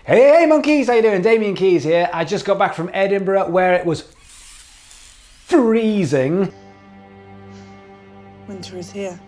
Hey monkeys, how you doing? Damian Keys here. I just got back from Edinburgh where it was freezing. Winter is here.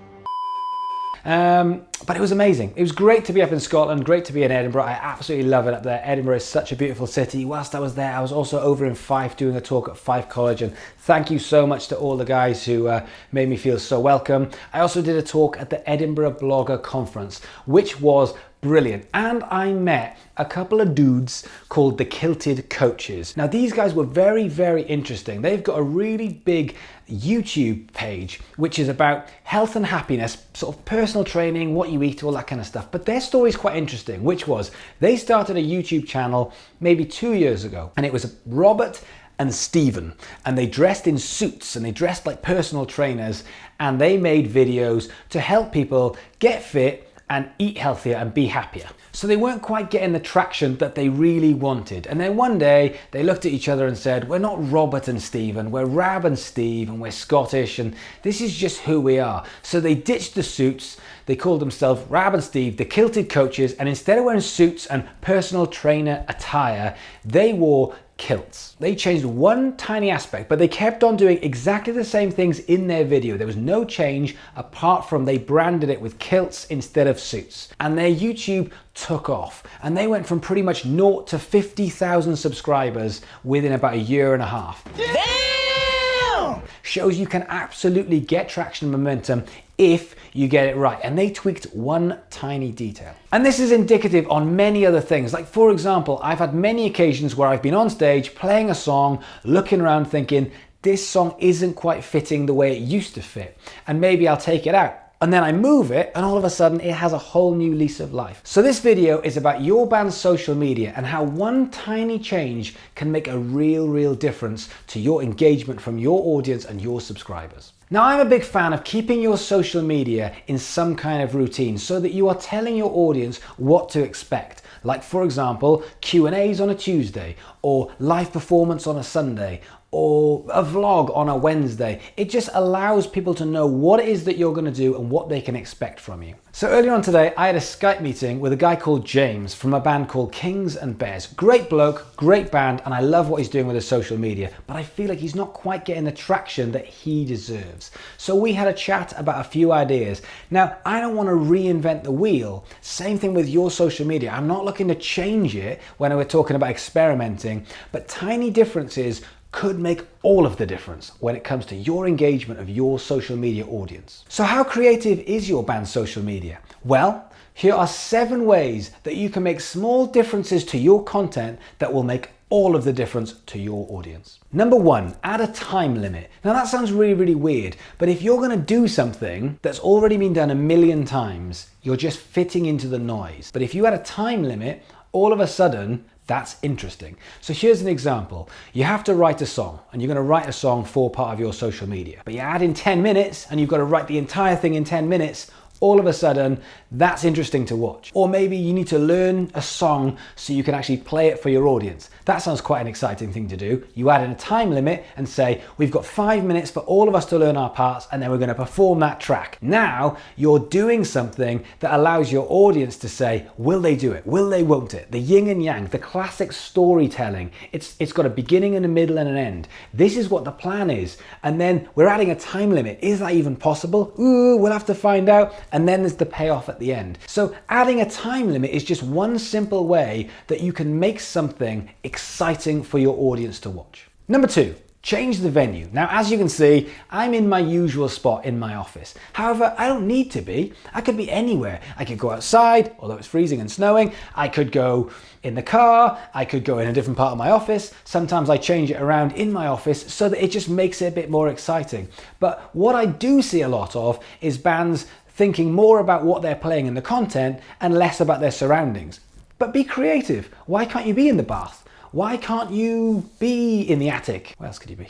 But it was amazing. It was great to be up in Scotland, great to be in Edinburgh. I absolutely love it up there. Edinburgh is such a beautiful city. Whilst I was there, I was also over in Fife doing a talk at Fife College, and thank you so much to all the guys who made me feel so welcome. I also did a talk at the Edinburgh Blogger Conference, which was brilliant, and I met a couple of dudes called the Kilted Coaches. Now these guys were very, very interesting. They've got a really big YouTube page which is about health and happiness, sort of personal training, what you eat, all that kind of stuff. But their story is quite interesting, which was they started a YouTube channel maybe 2 years ago, and it was Robert and Stephen, and they dressed in suits and they dressed like personal trainers, and they made videos to help people get fit and eat healthier and be happier. So they weren't quite getting the traction that they really wanted. And then one day they looked at each other and said, we're not Robert and Stephen, we're Rab and Steve, and we're Scottish, and this is just who we are. So they ditched the suits, they called themselves Rab and Steve, the Kilted Coaches, and instead of wearing suits and personal trainer attire, they wore kilts. They changed one tiny aspect, but they kept on doing exactly the same things in their video. There was no change apart from they branded it with kilts instead of suits. And their YouTube took off, and they went from pretty much 0 to 50,000 subscribers within about a year and a half. Damn! Shows you can absolutely get traction and momentum if you get it right. And they tweaked one tiny detail. And this is indicative on many other things. Like for example, I've had many occasions where I've been on stage playing a song, looking around thinking, this song isn't quite fitting the way it used to fit, and maybe I'll take it out. And then I move it, and all of a sudden it has a whole new lease of life. So this video is about your band's social media and how one tiny change can make a real difference to your engagement from your audience and your subscribers. Now, I'm a big fan of keeping your social media in some kind of routine so that you are telling your audience what to expect. Like for example, Q&As on a Tuesday, or live performance on a Sunday, or a vlog on a Wednesday. It just allows people to know what it is that you're going to do and what they can expect from you. So earlier on today, I had a Skype meeting with a guy called James from a band called Kings and Bears. Great bloke, great band, and I love what he's doing with his social media, but I feel like he's not quite getting the traction that he deserves. So we had a chat about a few ideas. Now, I don't want to reinvent the wheel. Same thing with your social media. I'm not looking to change it when we're talking about experimenting, but tiny differences could make all of the difference when it comes to your engagement of your social media audience. So how creative is your band's social media? Well, here are 7 ways that you can make small differences to your content that will make all of the difference to your audience. Number 1, add a time limit. Now that sounds really weird, but if you're gonna do something that's already been done a million times, you're just fitting into the noise. But if you add a time limit, all of a sudden, that's interesting. So here's an example. You have to write a song, and you're going to write a song for part of your social media, but you add in 10 minutes and you've got to write the entire thing in 10 minutes. All of a sudden, that's interesting to watch. Or maybe you need to learn a song so you can actually play it for your audience. That sounds quite an exciting thing to do. You add in a time limit and say, we've got 5 minutes for all of us to learn our parts, and then we're going to perform that track. Now, you're doing something that allows your audience to say, will they do it? Will they, won't it? The yin and yang, the classic storytelling. It's got a beginning and a middle and an end. This is what the plan is. And then we're adding a time limit. Is that even possible? Ooh, we'll have to find out. And then there's the payoff at the end. So adding a time limit is just one simple way that you can make something exciting for your audience to watch. Number 2, change the venue. Now, as you can see, I'm in my usual spot in my office. However, I don't need to be. I could be anywhere. I could go outside, although it's freezing and snowing. I could go in the car. I could go in a different part of my office. Sometimes I change it around in my office so that it just makes it a bit more exciting. But what I do see a lot of is bands thinking more about what they're playing in the content and less about their surroundings. But be creative. Why can't you be in the bath? Why can't you be in the attic? Where else could you be?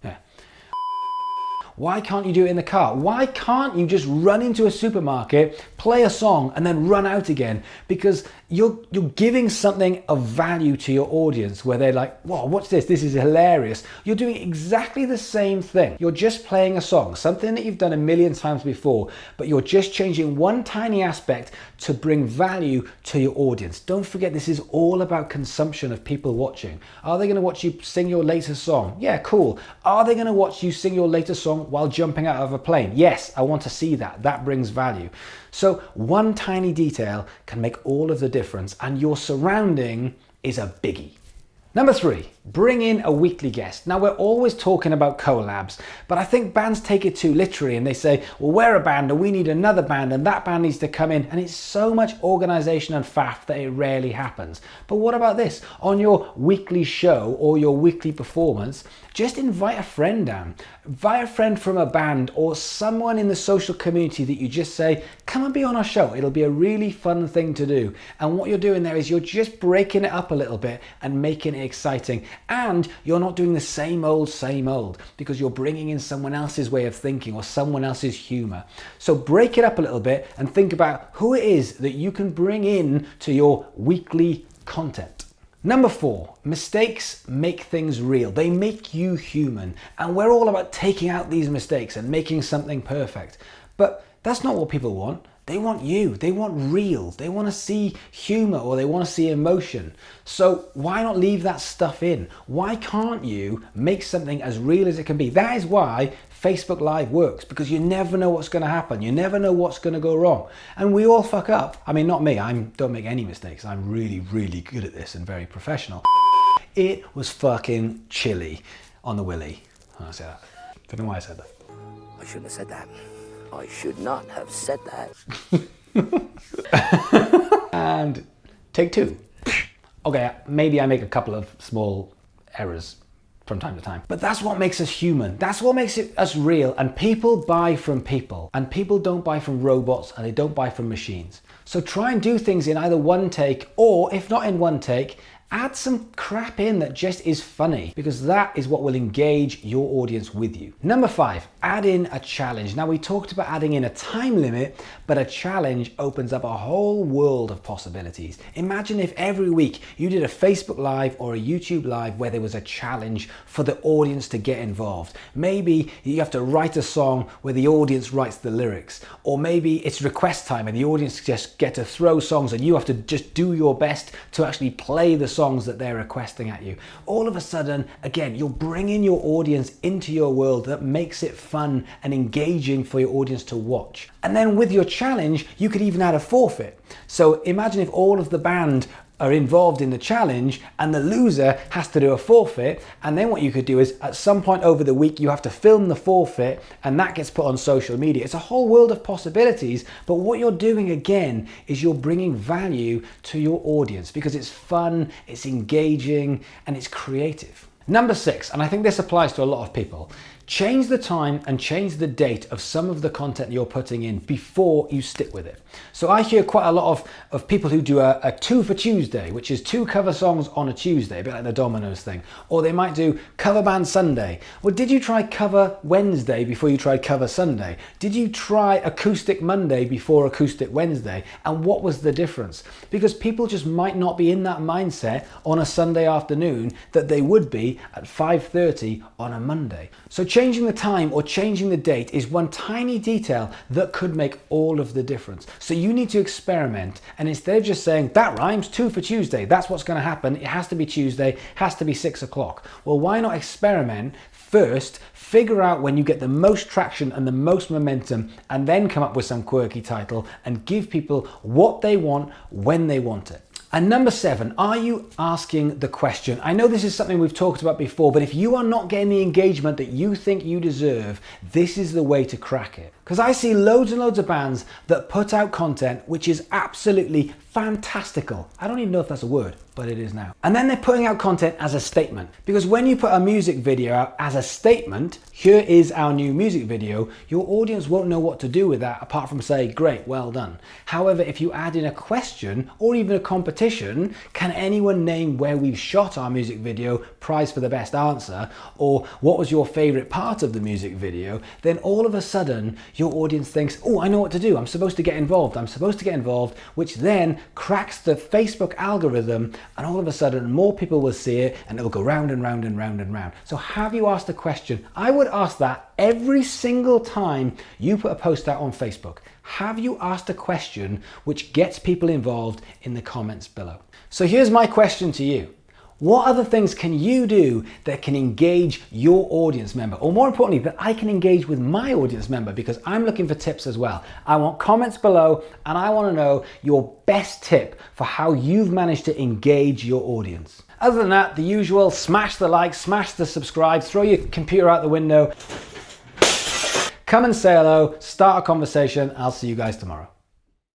Yeah. Why can't you do it in the car? Why can't you just run into a supermarket, play a song, and then run out again? Because you're giving something of value to your audience where they're like, whoa, what's this? This is hilarious. You're doing exactly the same thing. You're just playing a song, something that you've done a million times before, but you're just changing one tiny aspect to bring value to your audience. Don't forget, this is all about consumption of people watching. Are they going to watch you sing your latest song? Yeah, cool. Are they going to watch you sing your latest song while jumping out of a plane? Yes, I want to see that. That brings value. So one tiny detail can make all of the difference, and your surrounding is a biggie. Number 3, bring in a weekly guest. Now, we're always talking about collabs, but I think bands take it too literally and they say, well, we're a band and we need another band and that band needs to come in, and it's so much organization and faff that it rarely happens. But what about this? On your weekly show or your weekly performance, just invite a friend down. Invite a friend from a band or someone in the social community that you just say, come and be on our show. It'll be a really fun thing to do. And what you're doing there is you're just breaking it up a little bit and making it exciting. And you're not doing the same old, because you're bringing in someone else's way of thinking or someone else's humor. So break it up a little bit and think about who it is that you can bring in to your weekly content. Number 4, mistakes make things real. They make you human. And we're all about taking out these mistakes and making something perfect. But that's not what people want. They want you. They want real. They want to see humor or they want to see emotion. So why not leave that stuff in? Why can't you make something as real as it can be? That is why Facebook Live works, because you never know what's going to happen. You never know what's going to go wrong. And we all fuck up. I mean, not me. I don't make any mistakes. I'm really, really good at this and very professional. It was fucking chilly on the willy. I say that. Don't know why I said that. I shouldn't have said that. I should not have said that. And take 2. Okay, maybe I make a couple of small errors from time to time. But that's what makes us human. That's what makes us real. And people buy from people. And people don't buy from robots and they don't buy from machines. So try and do things in either one take, or if not in one take, add some crap in that just is funny, because that is what will engage your audience with you. Number 5, add in a challenge. Now, we talked about adding in a time limit, but a challenge opens up a whole world of possibilities. Imagine if every week you did a Facebook Live or a YouTube Live where there was a challenge for the audience to get involved. Maybe you have to write a song where the audience writes the lyrics, or maybe it's request time and the audience just get to throw songs and you have to just do your best to actually play the songs that they're requesting at you. All of a sudden, again, you're bringing your audience into your world that makes it fun and engaging for your audience to watch. And then with your challenge, you could even add a forfeit. So imagine if all of the band are involved in the challenge and the loser has to do a forfeit, and then what you could do is at some point over the week you have to film the forfeit and that gets put on social media. It's a whole world of possibilities, but what you're doing again is you're bringing value to your audience because it's fun, it's engaging, and it's creative. Number 6, and I think this applies to a lot of people, change the time and change the date of some of the content you're putting in before you stick with it. So I hear quite a lot of people who do a 2 for Tuesday, which is 2 cover songs on a Tuesday, a bit like the Domino's thing. Or they might do cover band Sunday. Well, did you try cover Wednesday before you tried cover Sunday? Did you try acoustic Monday before acoustic Wednesday? And what was the difference? Because people just might not be in that mindset on a Sunday afternoon that they would be at 5:30 on a Monday. So changing the time or changing the date is one tiny detail that could make all of the difference. So you need to experiment, and instead of just saying that rhymes, 2 for Tuesday, that's what's going to happen, it has to be Tuesday, has to be 6 o'clock. Well, why not experiment first, figure out when you get the most traction and the most momentum, and then come up with some quirky title and give people what they want when they want it. And number 7, are you asking the question? I know this is something we've talked about before, but if you are not getting the engagement that you think you deserve, this is the way to crack it. Because I see loads and loads of bands that put out content which is absolutely fantastical. I don't even know if that's a word, but it is now. And then they're putting out content as a statement. Because when you put a music video out as a statement, here is our new music video, your audience won't know what to do with that apart from say, great, well done. However, if you add in a question or even a competition, can anyone name where we've shot our music video, prize for the best answer, or what was your favorite part of the music video, then all of a sudden your audience thinks, oh, I know what to do. I'm supposed to get involved. I'm supposed to get involved, which then cracks the Facebook algorithm, and all of a sudden more people will see it and it will go round and round and round and round. So have you asked a question? I would ask that every single time you put a post out on Facebook. Have you asked a question which gets people involved in the comments below? So here's my question to you. What other things can you do that can engage your audience member? Or more importantly, that I can engage with my audience member, because I'm looking for tips as well. I want comments below and I want to know your best tip for how you've managed to engage your audience. Other than that, the usual, smash the like, smash the subscribe, throw your computer out the window, come and say hello, start a conversation. I'll see you guys tomorrow.